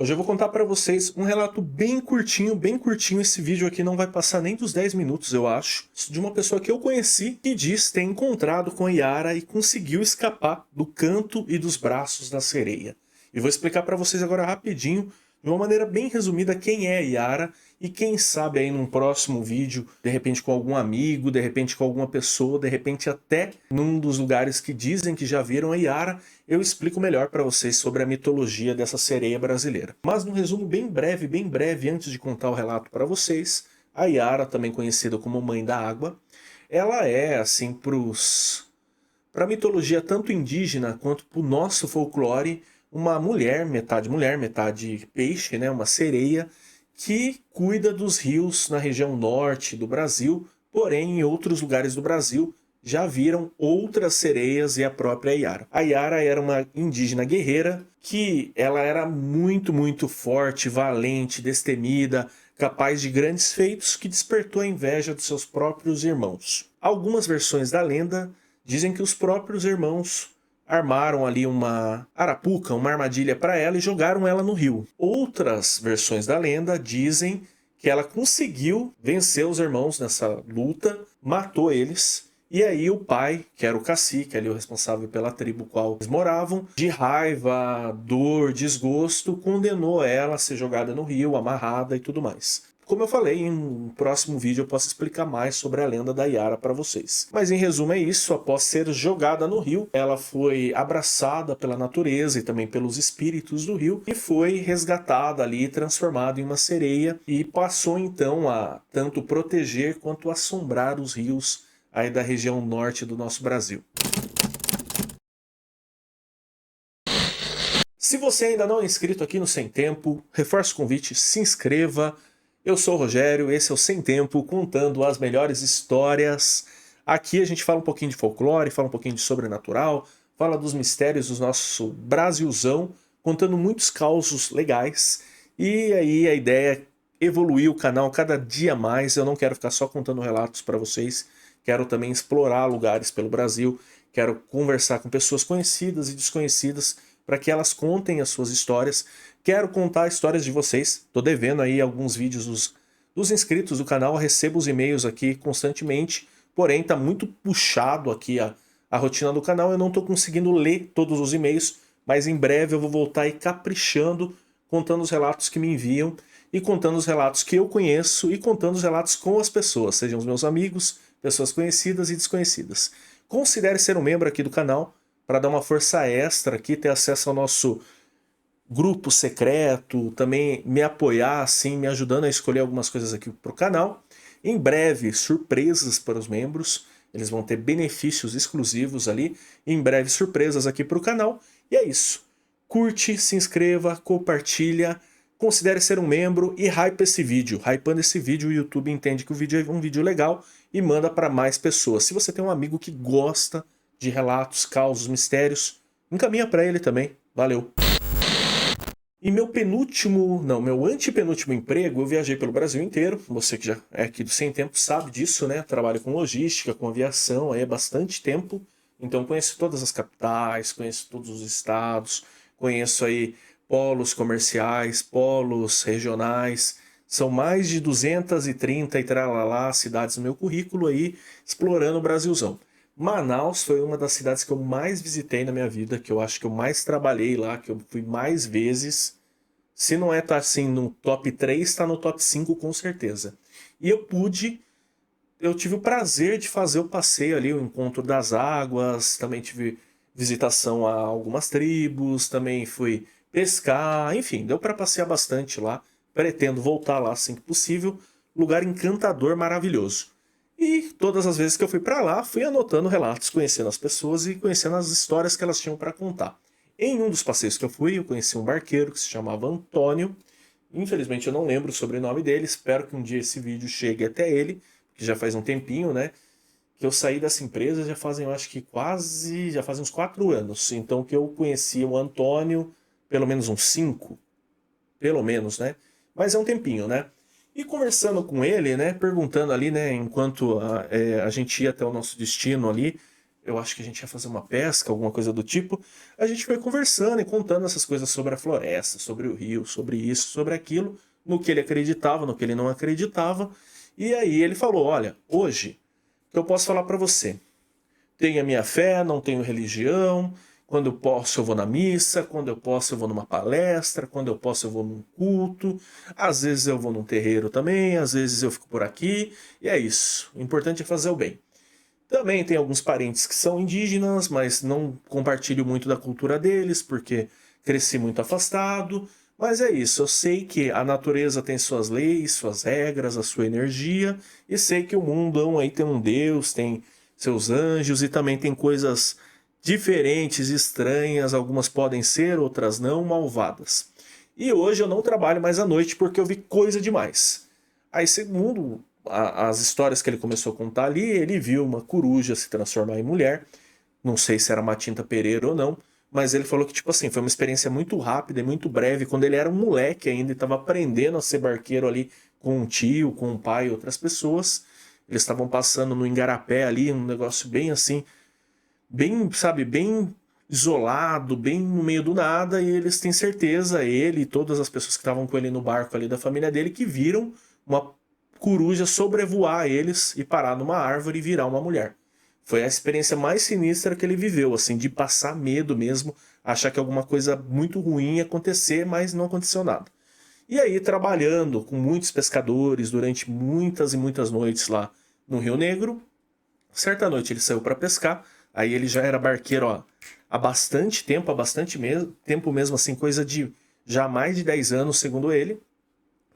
Hoje eu vou contar para vocês um relato bem curtinho, bem curtinho. Esse vídeo aqui não vai passar nem dos 10 minutos, eu acho. De uma pessoa que eu conheci que diz ter encontrado com a Yara e conseguiu escapar do canto e dos braços da sereia. E vou explicar para vocês agora rapidinho, de uma maneira bem resumida, quem é a Yara. E quem sabe aí num próximo vídeo, de repente com algum amigo, de repente com alguma pessoa, de repente até num dos lugares que dizem que já viram a Yara, eu explico melhor para vocês sobre a mitologia dessa sereia brasileira. Mas num resumo bem breve, antes de contar o relato para vocês, a Yara, também conhecida como Mãe da Água, ela é, assim, para a mitologia tanto indígena quanto para o nosso folclore, uma mulher, metade peixe, né, uma sereia, que cuida dos rios na região norte do Brasil, porém em outros lugares do Brasil já viram outras sereias e a própria Yara. A Yara era uma indígena guerreira que ela era muito forte, valente, destemida, capaz de grandes feitos, que despertou a inveja dos seus próprios irmãos. Algumas versões da lenda dizem que os próprios irmãos armaram ali uma arapuca, uma armadilha para ela e jogaram ela no rio. Outras versões da lenda dizem que ela conseguiu vencer os irmãos nessa luta, matou eles, e aí o pai, que era o cacique, ali o responsável pela tribo qual eles moravam, de raiva, dor, desgosto, condenou ela a ser jogada no rio, amarrada e tudo mais. Como eu falei, em um próximo vídeo eu posso explicar mais sobre a lenda da Yara para vocês. Mas em resumo é isso, após ser jogada no rio, ela foi abraçada pela natureza e também pelos espíritos do rio e foi resgatada ali, transformada em uma sereia e passou então a tanto proteger quanto assombrar os rios aí da região norte do nosso Brasil. Se você ainda não é inscrito aqui no Sem Tempo, reforço o convite, se inscreva. Eu sou o Rogério, esse é o Sem Tempo, contando as melhores histórias. Aqui a gente fala um pouquinho de folclore, fala um pouquinho de sobrenatural, fala dos mistérios do nosso Brasilzão, contando muitos causos legais. E aí a ideia é evoluir o canal cada dia mais. Eu não quero ficar só contando relatos para vocês, quero também explorar lugares pelo Brasil, quero conversar com pessoas conhecidas e desconhecidas para que elas contem as suas histórias. Quero contar histórias de vocês. Tô devendo aí alguns vídeos dos inscritos do canal. Eu recebo os e-mails aqui constantemente. Porém, tá muito puxado aqui a rotina do canal. Eu não tô conseguindo ler todos os e-mails. Mas em breve eu vou voltar aí caprichando, contando os relatos que me enviam. E contando os relatos que eu conheço. E contando os relatos com as pessoas. Sejam os meus amigos, pessoas conhecidas e desconhecidas. Considere ser um membro aqui do canal, para dar uma força extra aqui, ter acesso ao nosso grupo secreto, também me apoiar assim, me ajudando a escolher algumas coisas aqui para o canal. Em breve, surpresas para os membros, eles vão ter benefícios exclusivos ali, em breve surpresas aqui para o canal. E é isso, curte, se inscreva, compartilha, considere ser um membro e hype esse vídeo. Hypando esse vídeo, o YouTube entende que o vídeo é um vídeo legal e manda para mais pessoas. Se você tem um amigo que gosta de relatos, causos, mistérios, encaminha para ele também. Valeu! E meu antepenúltimo emprego, eu viajei pelo Brasil inteiro. Você que já é aqui do Sem Tempo sabe disso, né? Trabalho com logística, com aviação aí há bastante tempo. Então conheço todas as capitais, conheço todos os estados, conheço aí polos comerciais, polos regionais. São mais de 230 e tralalá cidades no meu currículo aí, explorando o Brasilzão. Manaus foi uma das cidades que eu mais visitei na minha vida, que eu acho que eu mais trabalhei lá, que eu fui mais vezes. Se não é tá assim no top 3, está no top 5 com certeza. E eu tive o prazer de fazer o passeio ali, o Encontro das Águas, também tive visitação a algumas tribos, também fui pescar, enfim, deu para passear bastante lá. Pretendo voltar lá assim que possível. Lugar encantador, maravilhoso. E todas as vezes que eu fui para lá, fui anotando relatos, conhecendo as pessoas e conhecendo as histórias que elas tinham para contar. Em um dos passeios que eu fui, eu conheci um barqueiro que se chamava Antônio. Infelizmente eu não lembro o sobrenome dele, espero que um dia esse vídeo chegue até ele, que já faz um tempinho, né? Que eu saí dessa empresa já fazem, eu acho que já fazem uns 4 anos. Então que eu conheci o Antônio, pelo menos uns 5, pelo menos, né? Mas é um tempinho, né? E conversando com ele, né, perguntando ali, né, enquanto a gente ia até o nosso destino ali, eu acho que a gente ia fazer uma pesca, alguma coisa do tipo. A gente foi conversando e contando essas coisas sobre a floresta, sobre o rio, sobre isso, sobre aquilo, no que ele acreditava, no que ele não acreditava. E aí ele falou: olha, hoje, o que eu posso falar para você? Tenho a minha fé, não tenho religião. Quando eu posso, eu vou na missa. Quando eu posso, eu vou numa palestra. Quando eu posso, eu vou num culto. Às vezes eu vou num terreiro também. Às vezes eu fico por aqui. E é isso. O importante é fazer o bem. Também tem alguns parentes que são indígenas, mas não compartilho muito da cultura deles, porque cresci muito afastado. Mas é isso, eu sei que a natureza tem suas leis, suas regras, a sua energia, e sei que o mundão aí tem um Deus, tem seus anjos e também tem coisas diferentes, estranhas, algumas podem ser, outras não, malvadas. E hoje eu não trabalho mais à noite porque eu vi coisa demais. Aí, segundo as histórias que ele começou a contar ali, ele viu uma coruja se transformar em mulher. Não sei se era Matinta Pereira ou não, mas ele falou que, tipo assim, foi uma experiência muito rápida e muito breve, quando ele era um moleque ainda e estava aprendendo a ser barqueiro ali com um tio, com um pai e outras pessoas. Eles estavam passando no Igarapé ali, um negócio bem assim, bem, sabe, bem isolado, bem no meio do nada, e eles têm certeza, ele e todas as pessoas que estavam com ele no barco ali da família dele, que viram uma coruja sobrevoar eles e parar numa árvore e virar uma mulher. Foi a experiência mais sinistra que ele viveu, assim, de passar medo mesmo, achar que alguma coisa muito ruim ia acontecer, mas não aconteceu nada. E aí, trabalhando com muitos pescadores durante muitas e muitas noites lá no Rio Negro, certa noite ele saiu para pescar, aí ele já era barqueiro ó, há bastante tempo, tempo mesmo, assim, coisa de já mais de 10 anos, segundo ele.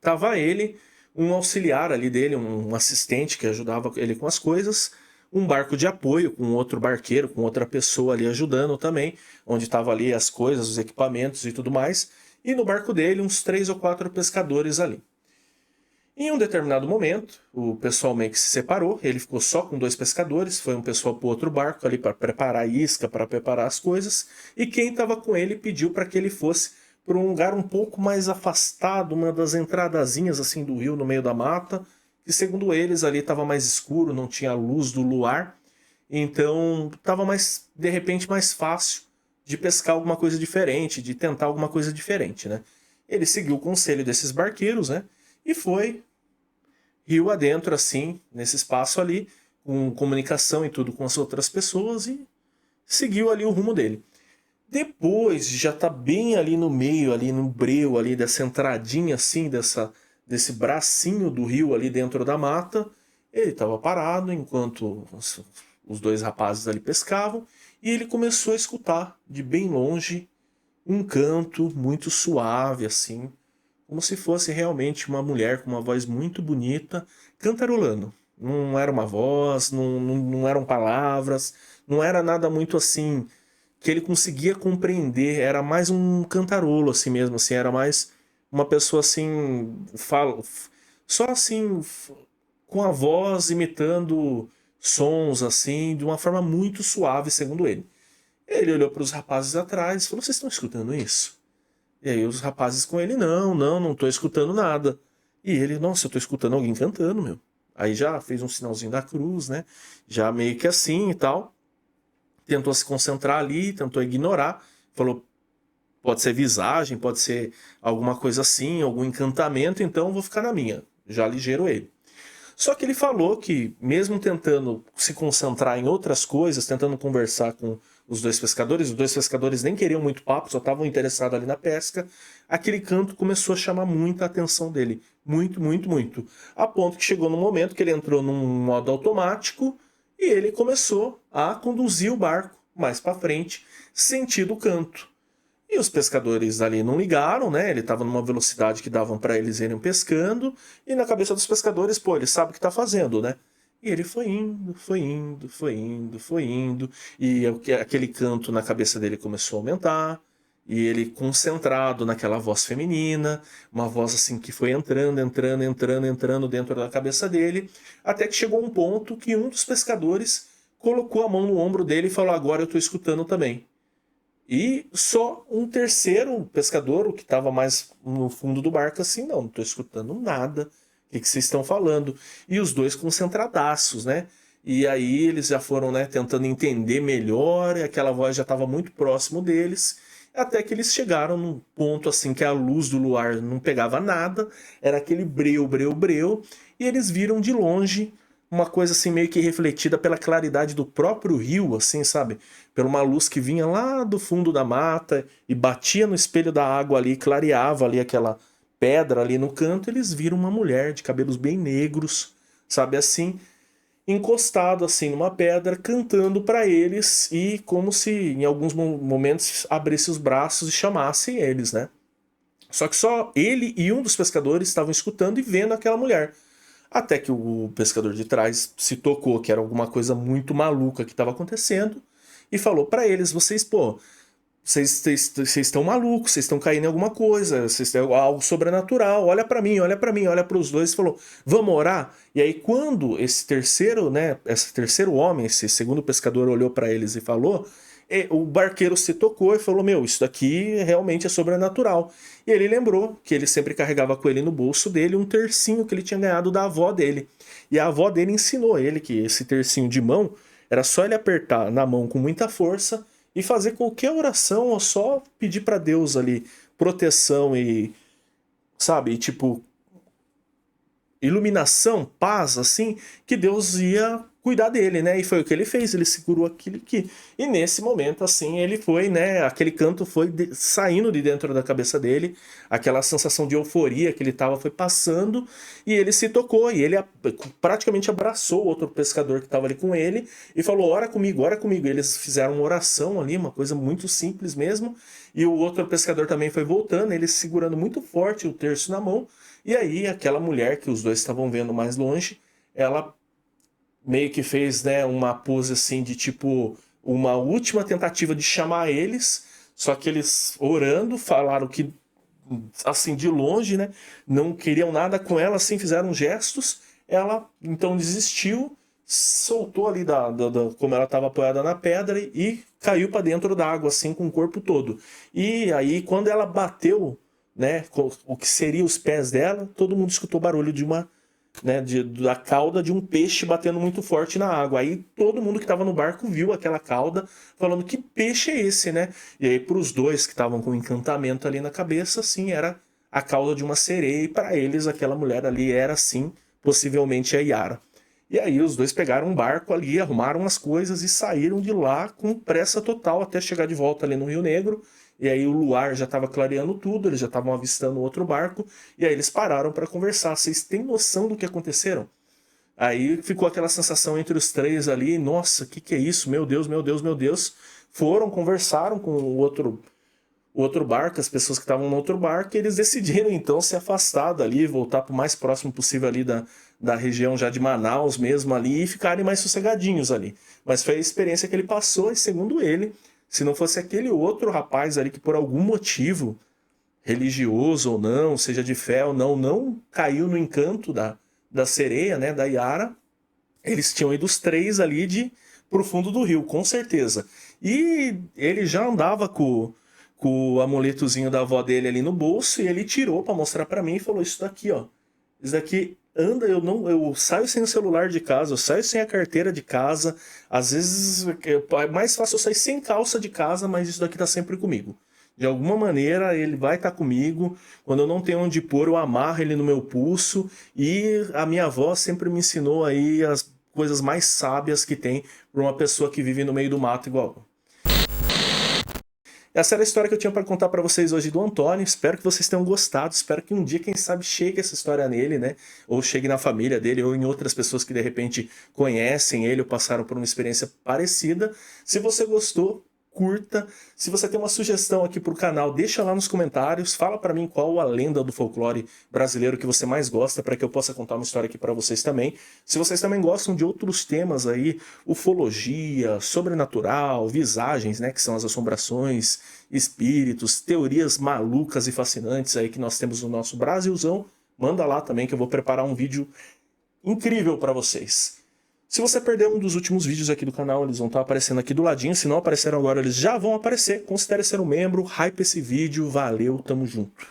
Tava ele, um auxiliar ali dele, um assistente que ajudava ele com as coisas, um barco de apoio com outro barqueiro, com outra pessoa ali ajudando também, onde tava ali as coisas, os equipamentos e tudo mais, e no barco dele uns 3 ou 4 pescadores ali. Em um determinado momento, o pessoal meio que se separou, ele ficou só com 2 pescadores, foi um pessoal para outro barco ali para preparar a isca, para preparar as coisas, e quem estava com ele pediu para que ele fosse para um lugar um pouco mais afastado, uma das entradazinhas assim do rio no meio da mata, que segundo eles ali estava mais escuro, não tinha a luz do luar, então estava mais, de repente, mais fácil de pescar alguma coisa diferente, de tentar alguma coisa diferente, né? Ele seguiu o conselho desses barqueiros, né? E foi rio adentro, assim, nesse espaço ali, com comunicação e tudo com as outras pessoas, e seguiu ali o rumo dele. Depois, já tá bem ali no meio, ali no breu, ali dessa entradinha, assim, desse bracinho do rio ali dentro da mata, ele estava parado enquanto os 2 rapazes ali pescavam, e ele começou a escutar, de bem longe, um canto muito suave, assim, como se fosse realmente uma mulher com uma voz muito bonita, cantarolando. Não era uma voz, não eram palavras, não era nada muito assim que ele conseguia compreender, era mais um cantarolo assim mesmo, assim, era mais uma pessoa assim, só assim, com a voz imitando sons assim, de uma forma muito suave, segundo ele. Ele olhou para os rapazes atrás e falou: vocês estão escutando isso? E aí os rapazes com ele: não tô escutando nada. E ele: nossa, eu tô escutando alguém cantando, meu. Aí já fez um sinalzinho da cruz, né? Já meio que assim e tal. Tentou se concentrar ali, tentou ignorar. Falou: pode ser visagem, pode ser alguma coisa assim, algum encantamento, então eu vou ficar na minha. Já ligeiro ele. Só que ele falou que, mesmo tentando se concentrar em outras coisas, tentando conversar com os 2 pescadores nem queriam muito papo, só estavam interessados ali na pesca, aquele canto começou a chamar muita atenção dele. Muito, muito, muito. A ponto que chegou num momento que ele entrou num modo automático e ele começou a conduzir o barco mais para frente, sentido o canto. E os pescadores ali não ligaram, né? Ele estava numa velocidade que davam para eles irem pescando, e na cabeça dos pescadores, pô, ele sabe o que está fazendo, né? E ele foi indo, foi indo, foi indo, foi indo, e aquele canto na cabeça dele começou a aumentar, e ele concentrado naquela voz feminina, uma voz assim que foi entrando, entrando, entrando, entrando dentro da cabeça dele, até que chegou um ponto que um dos pescadores colocou a mão no ombro dele e falou: agora eu estou escutando também. E só um terceiro pescador, o que estava mais no fundo do barco, assim: não estou escutando nada. O que vocês estão falando? E os dois concentradaços, né? E aí eles já foram, né, tentando entender melhor, e aquela voz já estava muito próximo deles, até que eles chegaram num ponto assim que a luz do luar não pegava nada, era aquele breu, breu, breu, e eles viram de longe uma coisa assim meio que refletida pela claridade do próprio rio, assim, sabe? Por uma luz que vinha lá do fundo da mata e batia no espelho da água ali, clareava ali aquela pedra ali no canto, eles viram uma mulher de cabelos bem negros, sabe assim, encostado assim numa pedra, cantando para eles e como se em alguns momentos abrisse os braços e chamasse eles, né? Só que só ele e um dos pescadores estavam escutando e vendo aquela mulher. Até que o pescador de trás se tocou que era alguma coisa muito maluca que estava acontecendo e falou para eles: vocês, pô, vocês estão malucos, vocês estão caindo em alguma coisa, vocês têm algo sobrenatural, olha para mim, olha para mim, olha para os dois e falou: vamos orar? E aí quando esse terceiro, né, esse terceiro homem, esse segundo pescador olhou para eles e falou, o barqueiro se tocou e falou: meu, isso daqui realmente é sobrenatural. E ele lembrou que ele sempre carregava com ele no bolso dele um tercinho que ele tinha ganhado da avó dele. E a avó dele ensinou ele que esse tercinho de mão era só ele apertar na mão com muita força e fazer qualquer oração ou só pedir para Deus ali proteção e, sabe, tipo, iluminação, paz, assim, que Deus ia cuidar dele, né? E foi o que ele fez, ele segurou aquilo aqui. E nesse momento, assim, ele foi, né? Aquele canto foi saindo de dentro da cabeça dele, aquela sensação de euforia que ele tava foi passando, e ele se tocou, e ele praticamente abraçou o outro pescador que tava ali com ele, e falou: ora comigo, ora comigo. E eles fizeram uma oração ali, uma coisa muito simples mesmo, e o outro pescador também foi voltando, ele segurando muito forte o terço na mão, e aí aquela mulher que os dois estavam vendo mais longe, ela meio que fez, né, uma pose assim de tipo uma última tentativa de chamar eles, só que eles orando falaram que assim de longe, né, não queriam nada com ela, assim fizeram gestos, ela então desistiu, soltou ali como ela estava apoiada na pedra e caiu para dentro da água assim com o corpo todo. E aí quando ela bateu, né, com o que seria os pés dela, todo mundo escutou barulho de uma, né, da cauda de um peixe batendo muito forte na água. Aí todo mundo que estava no barco viu aquela cauda, falando: que peixe é esse, né? E aí para os dois que estavam com um encantamento ali na cabeça, sim, era a cauda de uma sereia, e para eles aquela mulher ali era, sim, possivelmente a Yara. E aí os dois pegaram um barco ali, arrumaram as coisas e saíram de lá com pressa total até chegar de volta ali no Rio Negro. E aí o luar já estava clareando tudo, eles já estavam avistando outro barco, e aí eles pararam para conversar. Vocês têm noção do que aconteceram? Aí ficou aquela sensação entre os três ali: nossa, o que é isso? Meu Deus, meu Deus, meu Deus. Foram, conversaram com o outro barco, as pessoas que estavam no outro barco, e eles decidiram então se afastar dali, voltar para o mais próximo possível ali da região já de Manaus mesmo ali, e ficarem mais sossegadinhos ali. Mas foi a experiência que ele passou, e segundo ele, se não fosse aquele outro rapaz ali que por algum motivo, religioso ou não, seja de fé ou não, não caiu no encanto da sereia, né, da Yara, eles tinham ido os três ali pro fundo do rio, com certeza. E ele já andava com o amuletozinho da avó dele ali no bolso, e ele tirou para mostrar para mim e falou: isso daqui, ó, isso daqui anda, eu saio sem o celular de casa, eu saio sem a carteira de casa, às vezes é mais fácil eu sair sem calça de casa, mas isso daqui tá sempre comigo. De alguma maneira ele vai estar comigo, quando eu não tenho onde pôr, eu amarro ele no meu pulso, e a minha avó sempre me ensinou aí as coisas mais sábias que tem para uma pessoa que vive no meio do mato igual eu. Essa era a história que eu tinha para contar para vocês hoje do Antônio. Espero que vocês tenham gostado. Espero que um dia, quem sabe, chegue essa história nele, né? Ou chegue na família dele, ou em outras pessoas que de repente conhecem ele ou passaram por uma experiência parecida. Se você gostou, curta. Se você tem uma sugestão aqui pro canal, deixa lá nos comentários. Fala para mim qual a lenda do folclore brasileiro que você mais gosta, para que eu possa contar uma história aqui para vocês também. Se vocês também gostam de outros temas aí, ufologia, sobrenatural, visagens, né, que são as assombrações, espíritos, teorias malucas e fascinantes aí que nós temos no nosso Brasilzão, manda lá também que eu vou preparar um vídeo incrível para vocês. Se você perdeu um dos últimos vídeos aqui do canal, eles vão estar aparecendo aqui do ladinho. Se não apareceram agora, eles já vão aparecer. Considere ser um membro, hype esse vídeo. Valeu, tamo junto.